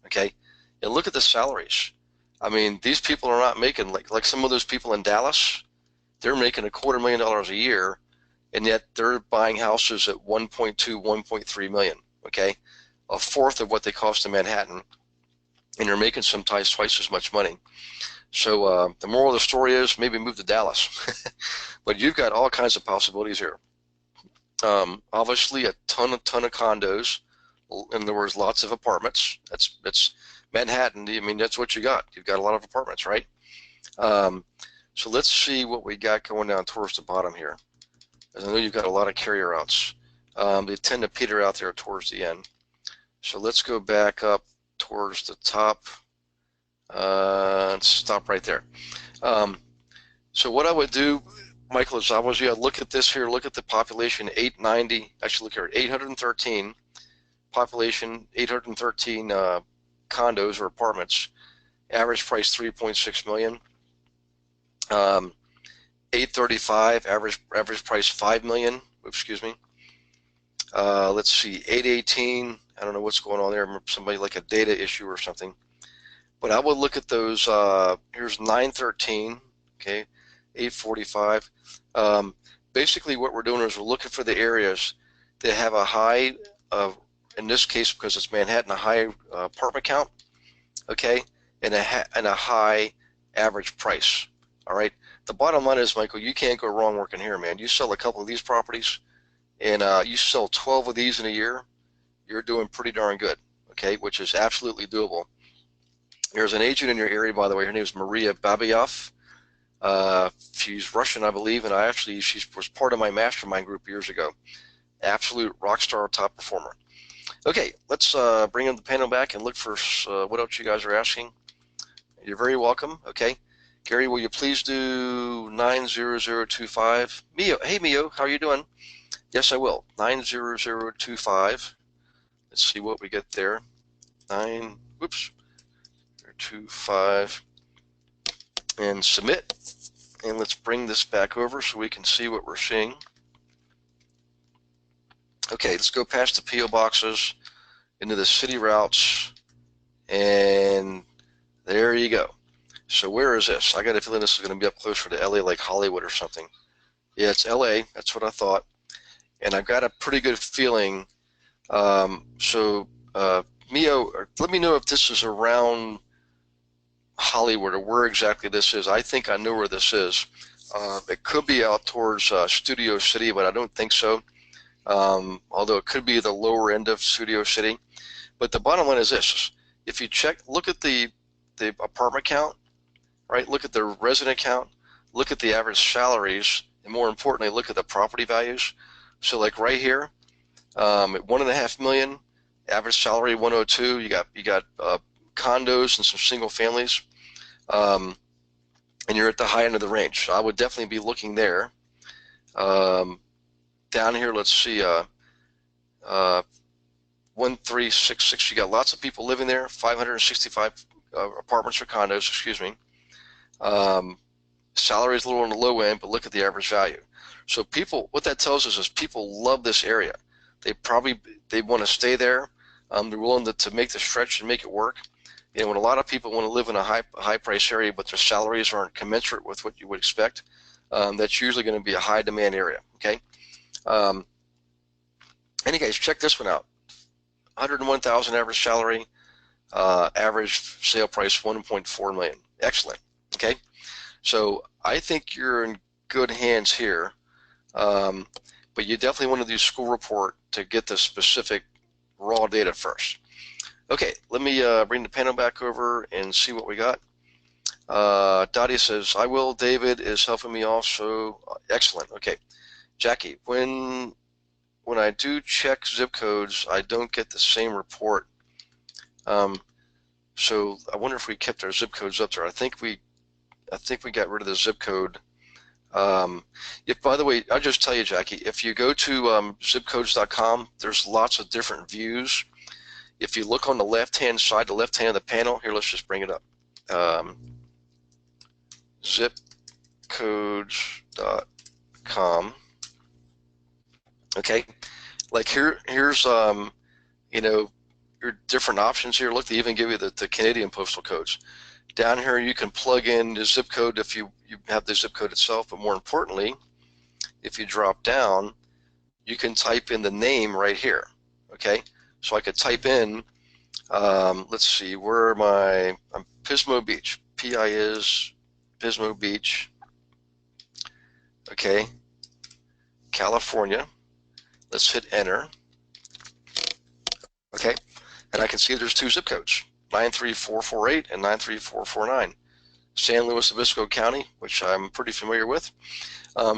Okay, and look at the salaries. I mean, these people are not making like some of those people in Dallas. They're making $250,000 a year, and yet they're buying houses at 1.2, 1.3 million. Okay, a fourth of what they cost in Manhattan, and you're making sometimes twice as much money. So the moral of the story is maybe move to Dallas, but you've got all kinds of possibilities here. Obviously, a ton of condos. In other words, lots of apartments. That's Manhattan. I mean, that's what you got. You've got a lot of apartments, right? So let's see what we got going down towards the bottom here. As I know you've got a lot of carrier outs. They tend to peter out there towards the end. So let's go back up towards the top. And stop right there. So what I would do, Michael, is I'd look at this here, look at the population, 890, actually look here, 813 population, 813 condos or apartments, average price 3.6 million. 835, average price 5 million, excuse me. Let's see, 818, I don't know what's going on there, somebody like a data issue or something. But I would look at those, here's 913, okay, 845. Basically what we're doing is we're looking for the areas that have a high, in this case because it's Manhattan, a high apartment count, okay, and a high average price, all right? The bottom line is, Michael, you can't go wrong working here, man. You sell a couple of these properties, and you sell 12 of these in a year, you're doing pretty darn good, okay, which is absolutely doable. There's an agent in your area, by the way. Her name is Maria Babayov. She's Russian, I believe, and she was part of my mastermind group years ago. Absolute rock star, top performer. Okay, let's bring in the panel back and look for what else you guys are asking. You're very welcome. Okay, Gary, will you please do 90025? Mio, hey Mio, how are you doing? Yes, I will. 90025. Let's see what we get there. 925 and submit. And let's bring this back over so we can see what we're seeing. Okay, let's go past the P.O. boxes into the city routes, and there you go. So where is this? I got a feeling this is going to be up closer to LA, like Hollywood or something. Yeah, it's LA. That's what I thought. And I've got a pretty good feeling. Mio, let me know if this is around Hollywood or where exactly this is. I think I know where this is. It could be out towards Studio City, but I don't think so. Although it could be the lower end of Studio City. But the bottom line is this. if you look at the apartment count, right? Look at the resident count, look at the average salaries, and more importantly, look at the property values. So like right here, at 1.5 million, average salary 102. You got condos and some single families, and you're at the high end of the range. So I would definitely be looking there. Down here, let's see, 1366. You got lots of people living there. 565 apartments or condos. Excuse me. Salary is a little on the low end, but look at the average value. So people, what that tells us is people love this area. They want to stay there. They're willing to make the stretch and make it work. You know, when a lot of people want to live in a high price area, but their salaries aren't commensurate with what you would expect, that's usually going to be a high demand area. Okay. And you guys check this one out. 101,000 average salary, average sale price 1.4 million. Excellent. Okay. So I think you're in good hands here, but you definitely want to do school report to get the specific raw data first. Okay, let me bring the panel back over and see what we got. Dottie says, I will. David is helping me also. Excellent. Okay. Jackie, when I do check zip codes, I don't get the same report. So I wonder if we kept our zip codes up there. I think we got rid of the zip code. By the way, I'll just tell you, Jackie, if you go to zipcodes.com, there's lots of different views. If you look on the left-hand side, the left hand of the panel, here, let's just bring it up. Zipcodes.com. Okay, like here's you know, your different options here. Look, they even give you the Canadian postal codes. Down here, you can plug in the zip code if you have the zip code itself, but more importantly, if you drop down, you can type in the name right here. Okay, so I could type in, let's see, where am I? I'm Pismo Beach. P-I is Pismo Beach. Okay, California. Let's hit enter. Okay, and I can see there's two zip codes, 93448 and 93449. San Luis Obispo County, which I'm pretty familiar with.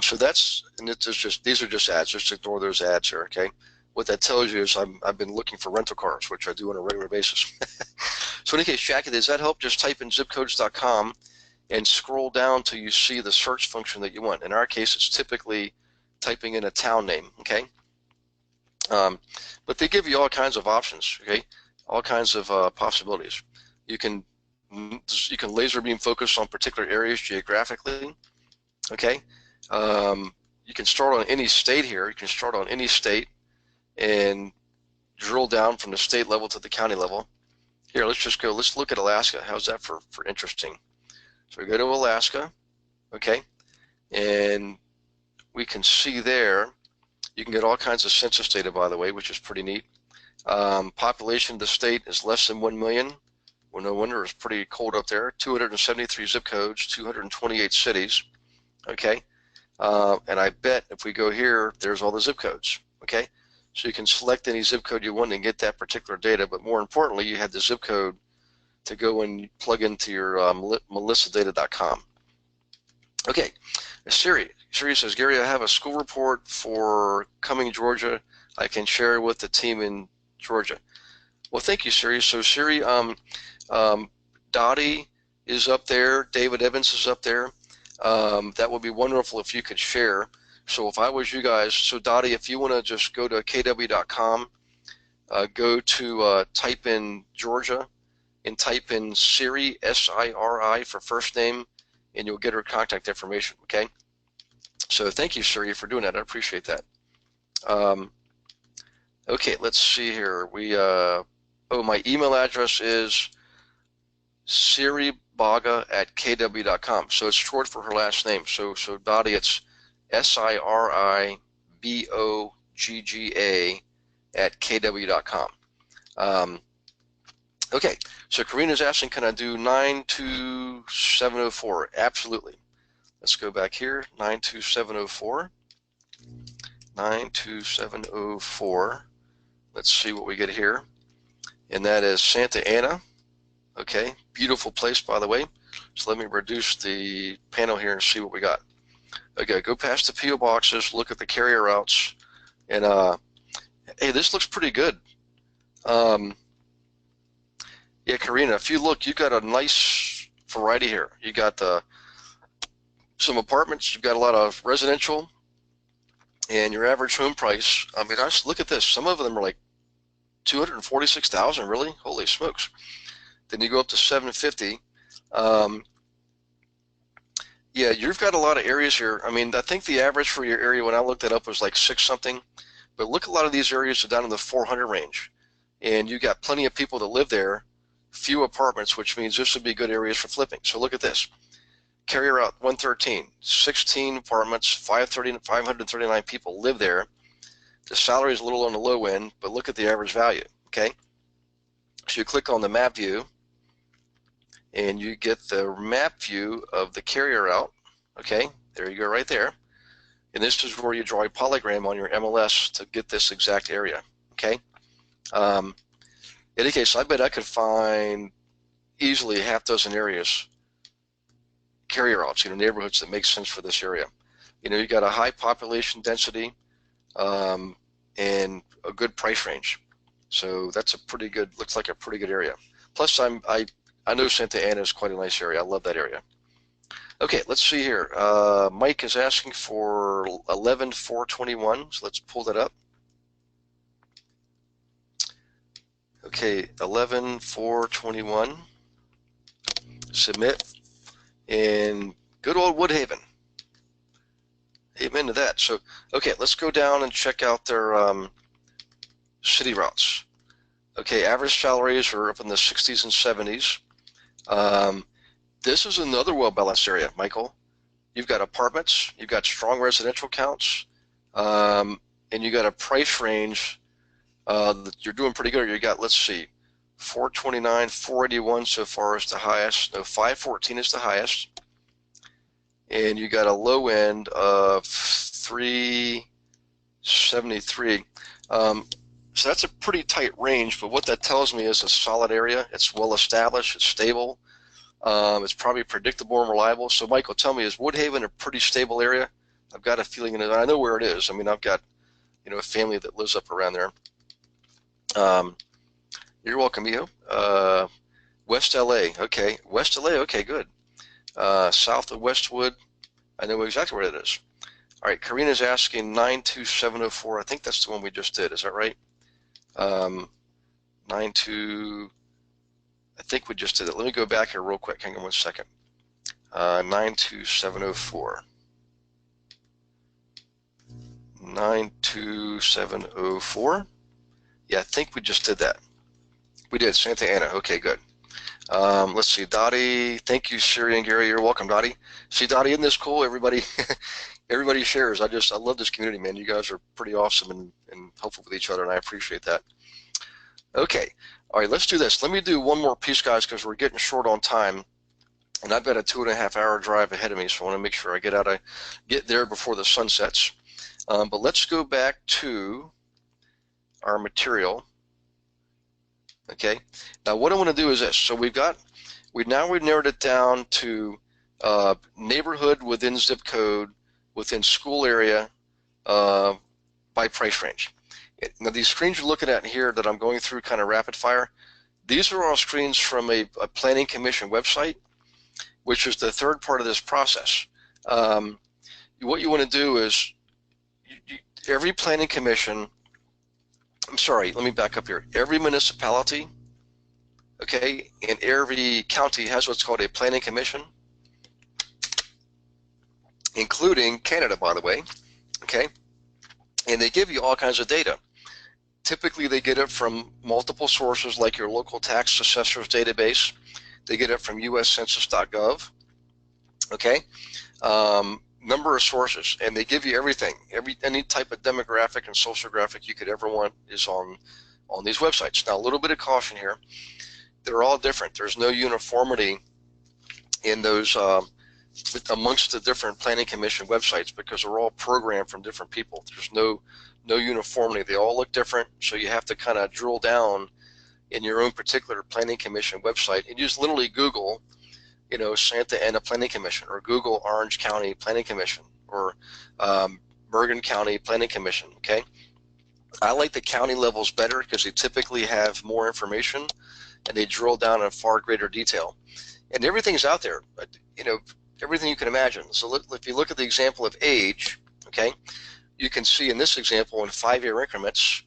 So that's, and it's just, these are just ads. Just ignore those ads here, okay? What that tells you is I've been looking for rental cars, which I do on a regular basis. So in any case, Jackie, does that help? Just type in zipcodes.com and scroll down till you see the search function that you want. In our case, it's typically typing in a town name, okay? But they give you all kinds of options, okay? All kinds of possibilities. You can laser beam focus on particular areas geographically, okay? You can start on any state here. You can start on any state and drill down from the state level to the county level. Here, let's look at Alaska. How's that for interesting? So we go to Alaska, okay? And we can see there, you can get all kinds of census data, by the way, which is pretty neat. Population of the state is less than 1 million. Well, no wonder it's pretty cold up there. 273 zip codes, 228 cities, okay? And I bet if we go here, there's all the zip codes, okay? So you can select any zip code you want and get that particular data, but more importantly, you have the zip code to go and plug into your melissadata.com. Okay, Siri says, Gary, I have a school report for Cumming, Georgia. I can share with the team in Georgia. Well, thank you, Siri. So Siri, Dottie is up there. David Evans is up there. That would be wonderful if you could share. So if I was you guys, so Dottie, if you want to just go to kw.com, go to type in Georgia and type in Siri, S-I-R-I for first name, and you'll get her contact information, okay? So thank you, Siri, for doing that. I appreciate that. Okay, let's see here. My email address is siribaga@kw.com. So it's short for her last name. So Dottie, it's SIRIBOGGA@kw.com. Okay, so Karina's asking, can I do 92704? Absolutely. Let's go back here, 92704. 92704. Let's see what we get here. And that is Santa Ana. Okay, beautiful place, by the way. So let me reduce the panel here and see what we got. Okay, go past the PO boxes, look at the carrier routes, and hey, this looks pretty good. Yeah, Karina, if you look, you got a nice variety here. You got some apartments, you've got a lot of residential, and your average home price. I mean, just look at this. Some of them are like 246,000, really? Holy smokes. Then you go up to 750. Yeah, you've got a lot of areas here. I mean, I think the average for your area when I looked it up was like 6 something. But look, a lot of these areas are down in the 400 range. And you got plenty of people that live there, few apartments, which means this would be good areas for flipping. So look at this. Carrier out 113, 16 apartments, 539 people live there. The salary is a little on the low end, but look at the average value, okay? So you click on the map view, and you get the map view of the carrier route, okay? There you go right there. And this is where you draw a polygram on your MLS to get this exact area, okay? In any case, I bet I could find easily a half dozen areas, carrier routes, neighborhoods that make sense for this area. You got a high population density and a good price range. So that's a pretty good, looks like a pretty good area. Plus, I know Santa Ana is quite a nice area. I love that area. Okay, let's see here. Mike is asking for 11,421, so let's pull that up. Okay, 11,421. Submit. And good old Woodhaven. Amen to that. So, okay, let's go down and check out their city routes. Okay, average salaries are up in the 60s and 70s. This is another well-balanced area, Michael. You've got apartments, you've got strong residential counts, and you got a price range that you're doing pretty good. You got, let's see, 429, 481 so far is the highest. No, 514 is the highest. And you got a low end of 373. So that's a pretty tight range, but what that tells me is a solid area. It's well established, it's stable, it's probably predictable and reliable. So Michael, tell me, is Woodhaven a pretty stable area? I've got a feeling, and I know where it is. I mean, I've got a family that lives up around there. You're welcome, Iho. West LA, okay. West LA, okay, good. South of Westwood, I know exactly where it is. All right, Karina's asking 92704. I think that's the one we just did. Is that right? 92. I think we just did it. Let me go back here real quick. Hang on one second. 92704. 92704. Yeah, I think we just did that. We did Santa Ana. Okay, good. Let's see, Dottie. Thank you, Siri and Gary. You're welcome, Dottie. See, Dottie, isn't this cool? Everybody, everybody shares. I love this community, man. You guys are pretty awesome and helpful with each other, and I appreciate that. Okay, all right, let's do this. Let me do one more piece, guys, because we're getting short on time, and I've got a 2.5-hour drive ahead of me, so I want to make sure I get there before the sun sets. But let's go back to our material. Okay, now what I want to do is this. So we've narrowed it down to neighborhood within zip code, within school area, by price range. Now these screens you're looking at here that I'm going through kind of rapid fire, these are all screens from a planning commission website, which is the third part of this process. What you want to do is every planning commission, I'm sorry, let me back up here. Every municipality, okay, and every county has what's called a planning commission, including Canada, by the way, okay? And they give you all kinds of data. Typically, they get it from multiple sources like your local tax assessor's database. They get it from US Census.gov, okay? Number of sources, and they give you everything. Any type of demographic and social graphic you could ever want is on these websites. Now, a little bit of caution here. They're all different. There's no uniformity in those amongst the different planning commission websites because they're all programmed from different people. There's no uniformity. They all look different, so you have to kind of drill down in your own particular planning commission website, and you just literally Google, you know, Santa Ana Planning Commission, or Google Orange County Planning Commission, or Bergen County Planning Commission. Okay, I like the county levels better because they typically have more information and they drill down in far greater detail. And everything's out there, you know, everything you can imagine. So if you look at the example of age, okay, you can see in this example in 5-year increments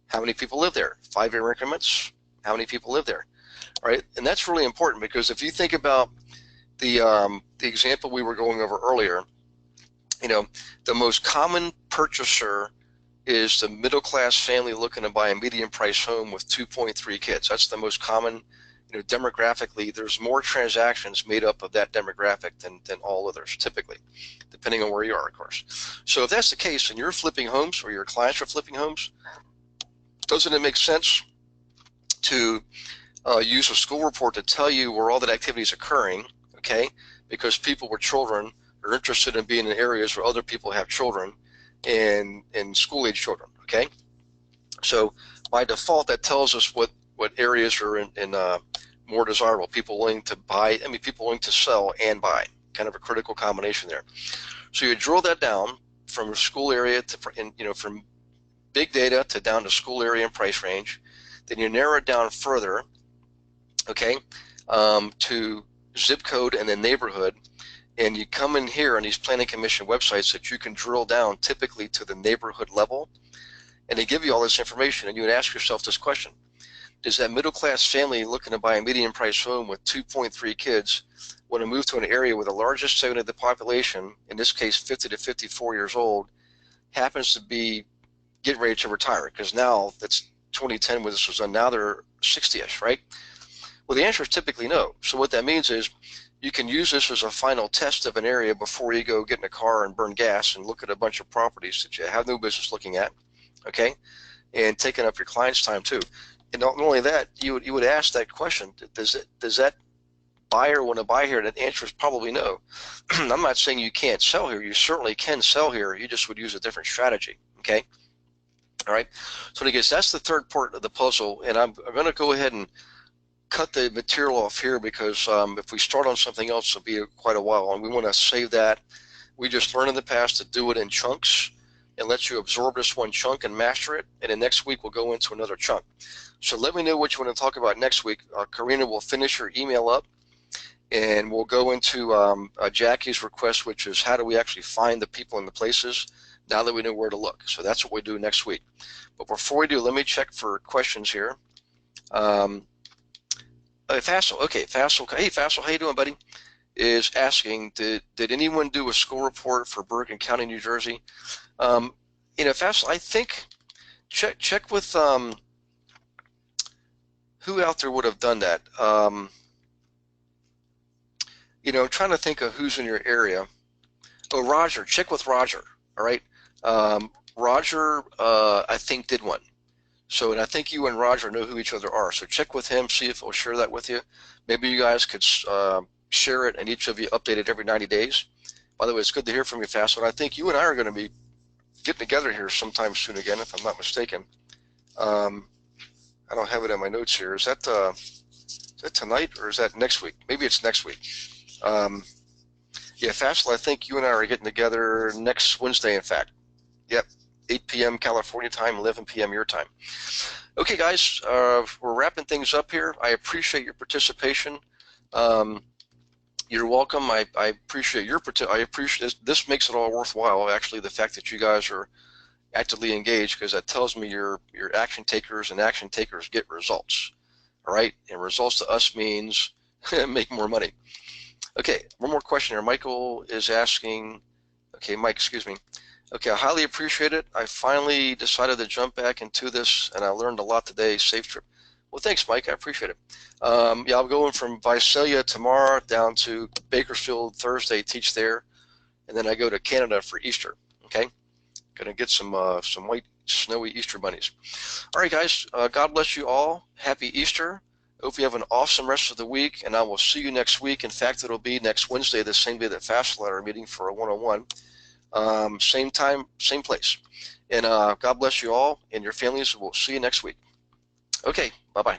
how many people live there. 5-year increments, how many people live there, right? And that's really important because if you think about the example we were going over earlier, you know, the most common purchaser is the middle-class family looking to buy a medium-price home with 2.3 kids. That's the most common, you know, demographically. There's more transactions made up of that demographic than all others, typically, depending on where you are, of course. So if that's the case and you're flipping homes or your clients are flipping homes, doesn't it make sense to use a school report to tell you where all that activity is occurring, okay? Because people with children are interested in being in areas where other people have children and school-age children, okay? So by default, that tells us what areas are in more desirable. People willing to buy, I mean, people willing to sell and buy, kind of a critical combination there. So you drill that down from a school area to, you know, from big data to down to school area and price range. Then you narrow it down further, okay, to zip code and then neighborhood. And you come in here on these planning commission websites that you can drill down typically to the neighborhood level, and they give you all this information. And you would ask yourself this question: does that middle class family looking to buy a medium price home with 2.3 kids want to move to an area where the largest segment of the population, in this case 50 to 54 years old, happens to be getting ready to retire? Because now that's 2010 when this was done. Now they're 60ish, right? Well, the answer is typically no. So what that means is you can use this as a final test of an area before you go get in a car and burn gas and look at a bunch of properties that you have no business looking at, okay? And taking up your client's time too. And not only that, you would ask that question: does that buyer want to buy here? And the answer is probably no. I'm not saying you can't sell here. You certainly can sell here. You just would use a different strategy, okay? All right. So I guess that's the third part of the puzzle, and I'm going to go ahead and cut the material off here because if we start on something else, it'll be quite a while, and we want to save that. We just learned in the past to do it in chunks and let you absorb this one chunk and master it, and then next week we'll go into another chunk. So let me know what you want to talk about next week. Karina will finish your email up, and we'll go into Jackie's request, which is how do we actually find the people and the places now that we know where to look. So that's what we do next week. But before we do, let me check for questions here. Fassel, okay, Fassel, hey Fassel, how you doing, buddy? Is asking, did anyone do a school report for Bergen County, New Jersey? You know, Fassel, I think check with who out there would have done that. You know, I'm trying to think of who's in your area. Oh, Roger, check with Roger. All right, Roger, I think did one. So, and I think you and Roger know who each other are. So check with him, see if he'll share that with you. Maybe you guys could share it, and each of you update it every 90 days. By the way, it's good to hear from you, Fassel. I think you and I are going to be getting together here sometime soon again, if I'm not mistaken. I don't have it in my notes here. Is that tonight or is that next week? Maybe it's next week. Yeah, Fassel, I think you and I are getting together next Wednesday, in fact. Yep. 8 p.m. California time, 11 p.m. your time. Okay, guys, we're wrapping things up here. I appreciate your participation. You're welcome. I appreciate your I appreciate this makes it all worthwhile. Actually, the fact that you guys are actively engaged, because that tells me you're action takers, and action takers get results. All right, and results to us means make more money. Okay, one more question here. Michael is asking. Okay, Mike, excuse me. Okay, I highly appreciate it. I finally decided to jump back into this, and I learned a lot today. Safe trip. Well, thanks, Mike. I appreciate it. Yeah, I'm going from Visalia tomorrow down to Bakersfield Thursday, teach there, and then I go to Canada for Easter. Okay, gonna get some white snowy Easter bunnies. All right, guys. God bless you all. Happy Easter. Hope you have an awesome rest of the week, and I will see you next week. In fact, it'll be next Wednesday, the same day that Fassel and I are meeting for a one-on-one. Same time, same place. And God bless you all and your families. We'll see you next week. Okay, bye-bye.